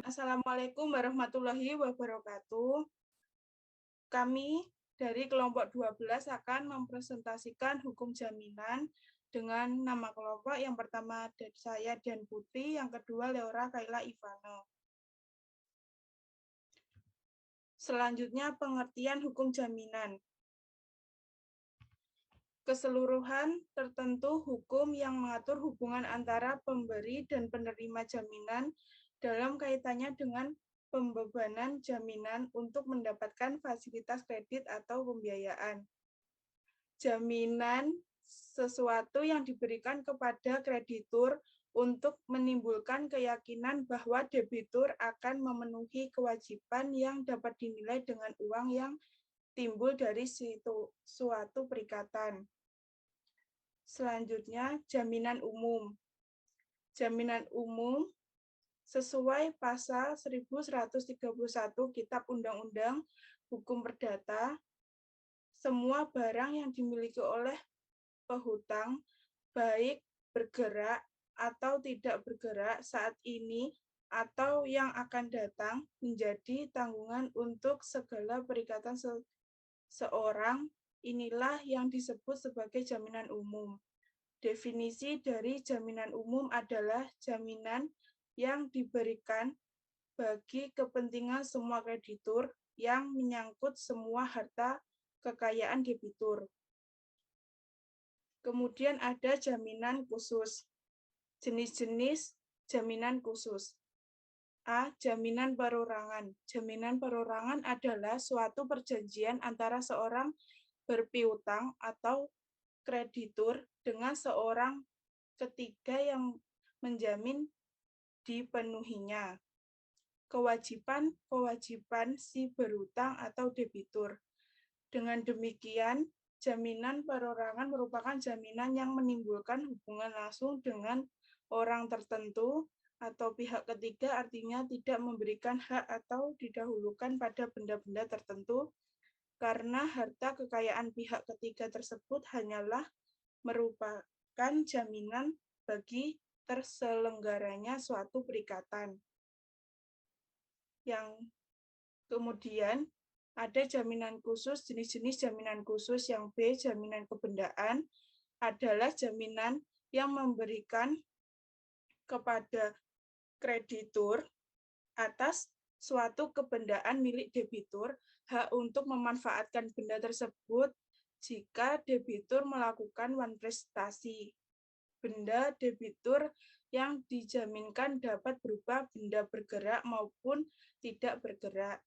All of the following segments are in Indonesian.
Assalamualaikum warahmatullahi wabarakatuh. Kami dari kelompok 12 akan mempresentasikan hukum jaminan dengan nama kelompok. Yang pertama dari saya Dian Putri, yang kedua Leora Kaila Ivano. Selanjutnya pengertian hukum jaminan. Keseluruhan tertentu hukum yang mengatur hubungan antara pemberi dan penerima jaminan dalam kaitannya dengan pembebanan jaminan untuk mendapatkan fasilitas kredit atau pembiayaan. Jaminan sesuatu yang diberikan kepada kreditur untuk menimbulkan keyakinan bahwa debitur akan memenuhi kewajiban yang dapat dinilai dengan uang yang timbul dari suatu perikatan. Selanjutnya, jaminan umum. Jaminan umum sesuai pasal 1131 Kitab Undang-Undang Hukum Perdata, semua barang yang dimiliki oleh pihutang, baik bergerak atau tidak bergerak saat ini atau yang akan datang, menjadi tanggungan untuk segala perikatan seorang. Inilah yang disebut sebagai jaminan umum. Definisi dari jaminan umum adalah jaminan yang diberikan bagi kepentingan semua kreditur yang menyangkut semua harta kekayaan debitur. Kemudian ada jaminan khusus. Jenis-jenis jaminan khusus. A. Jaminan perorangan. Jaminan perorangan adalah suatu perjanjian antara seorang berpiutang atau kreditur dengan seorang ketiga yang menjamin dipenuhinya kewajiban si berutang atau debitur. Dengan demikian, jaminan perorangan merupakan jaminan yang menimbulkan hubungan langsung dengan orang tertentu atau pihak ketiga, artinya tidak memberikan hak atau didahulukan pada benda-benda tertentu, karena harta kekayaan pihak ketiga tersebut hanyalah merupakan jaminan bagi terselenggaranya suatu perikatan. Yang kemudian ada jaminan khusus, jenis-jenis jaminan khusus. Yang B, jaminan kebendaan, adalah jaminan yang memberikan kepada kreditur atas suatu kebendaan milik debitur hak untuk memanfaatkan benda tersebut jika debitur melakukan prestasi. Benda debitur yang dijaminkan dapat berupa benda bergerak maupun tidak bergerak.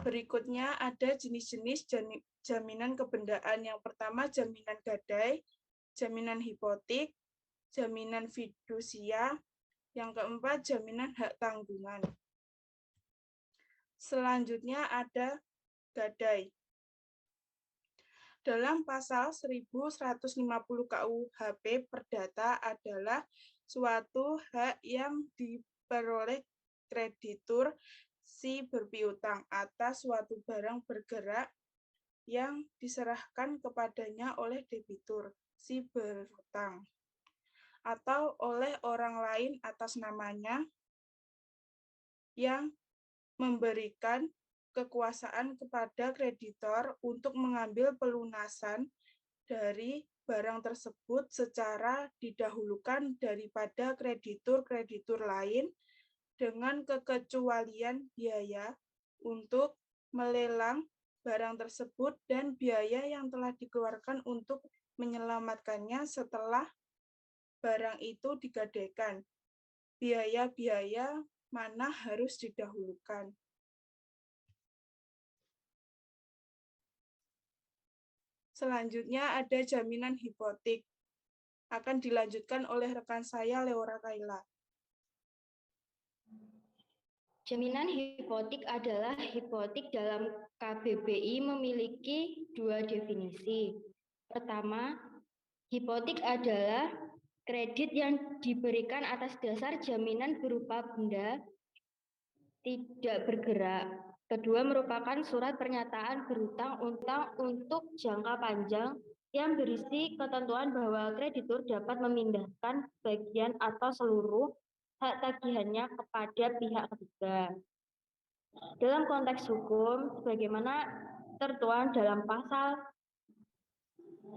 Berikutnya ada jenis-jenis jaminan kebendaan. Yang pertama jaminan gadai, jaminan hipotek, jaminan fidusia, yang keempat jaminan hak tanggungan. Selanjutnya ada gadai. Dalam pasal 1150 KUHP Perdata adalah suatu hak yang diperoleh kreditur si berpiutang atas suatu barang bergerak yang diserahkan kepadanya oleh debitur si berutang atau oleh orang lain atas namanya yang memberikan kekuasaan kepada kreditor untuk mengambil pelunasan dari barang tersebut secara didahulukan daripada kreditur-kreditur lain dengan kekecualian biaya untuk melelang barang tersebut dan biaya yang telah dikeluarkan untuk menyelamatkannya setelah barang itu digadaikan. Biaya-biaya mana harus didahulukan. Selanjutnya ada jaminan hipotek. Akan dilanjutkan oleh rekan saya Leora Kaila. Jaminan hipotek adalah hipotek dalam KBBI memiliki dua definisi. Pertama, hipotek adalah kredit yang diberikan atas dasar jaminan berupa benda tidak bergerak. Kedua, merupakan surat pernyataan berutang untuk jangka panjang yang berisi ketentuan bahwa kreditur dapat memindahkan bagian atau seluruh hak tagihannya kepada pihak ketiga. Dalam konteks hukum, sebagaimana tertuang dalam pasal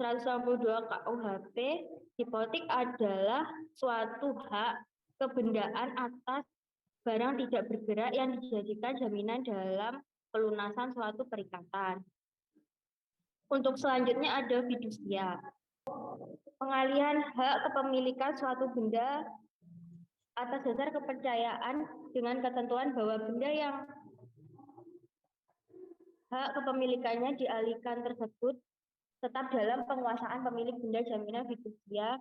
192 KUHP, hipotek adalah suatu hak kebendaan atas barang tidak bergerak yang dijadikan jaminan dalam pelunasan suatu perikatan. Untuk selanjutnya ada fidusia. Pengalihan hak kepemilikan suatu benda atas dasar kepercayaan dengan ketentuan bahwa benda yang hak kepemilikannya dialihkan tersebut tetap dalam penguasaan pemilik benda jaminan fidusia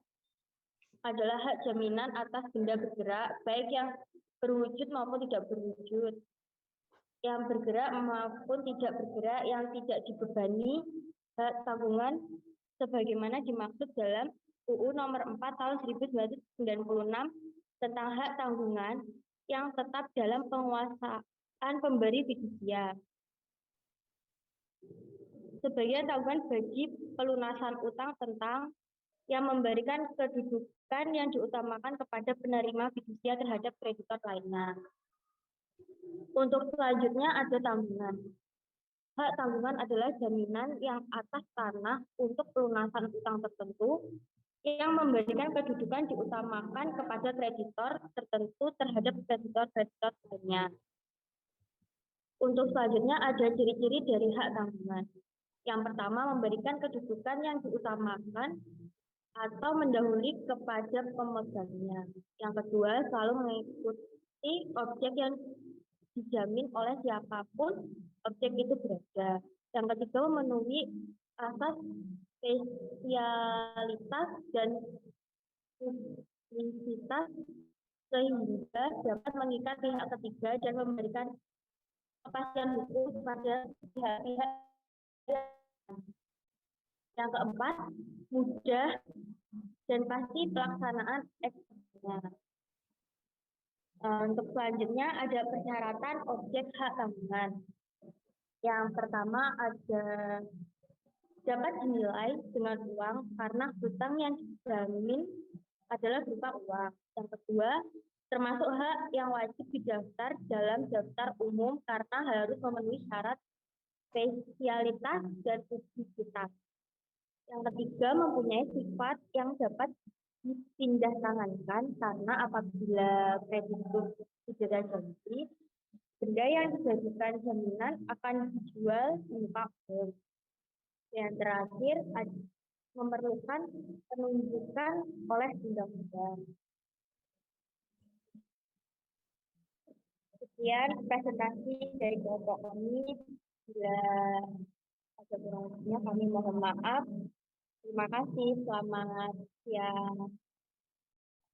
adalah hak jaminan atas benda bergerak, baik yang berwujud maupun tidak berwujud, yang bergerak maupun tidak bergerak, yang tidak dibebani hak tanggungan sebagaimana dimaksud dalam UU Nomor 4 Tahun 1996 tentang hak tanggungan yang tetap dalam penguasaan pemberi fidusia. Sebagai tanggungan bagi pelunasan utang tentang yang memberikan kedudukan yang diutamakan kepada penerima fidusia terhadap kreditor lainnya. Untuk selanjutnya ada tanggungan. Hak tanggungan adalah jaminan yang atas tanah untuk pelunasan utang tertentu yang memberikan kedudukan diutamakan kepada kreditor tertentu terhadap kreditor-kreditor lainnya. Untuk selanjutnya ada ciri-ciri dari hak tanggungan. Yang pertama, memberikan kedudukan yang diutamakan atau mendahului kepada pemegangnya. Yang kedua, selalu mengikuti objek yang dijamin oleh siapapun objek itu berada. Yang ketiga, memenuhi asas spesialitas dan publisitas sehingga dapat mengikat pihak ketiga dan memberikan kepastian hukum kepada pihak-pihak. Yang keempat, mudah dan pasti pelaksanaan eksekusinya. Untuk selanjutnya ada persyaratan objek hak tanggungan. Yang pertama ada dapat dinilai dengan uang karena hutang yang dijamin adalah berupa uang. Yang kedua, termasuk hak yang wajib didaftar dalam daftar umum karena harus memenuhi syarat spesialitas dan publisitas. Yang ketiga, mempunyai sifat yang dapat dipindahtangankan karena apabila kreditur tidak janji, benda yang dijadikan jaminan akan dijual tanpa uang. Yang terakhir, memerlukan penunjukan oleh undang-undang. Sekian presentasi dari kelompok kami. Bila ada kurang lebihnya kami mohon maaf. Terima kasih. Selamat siang.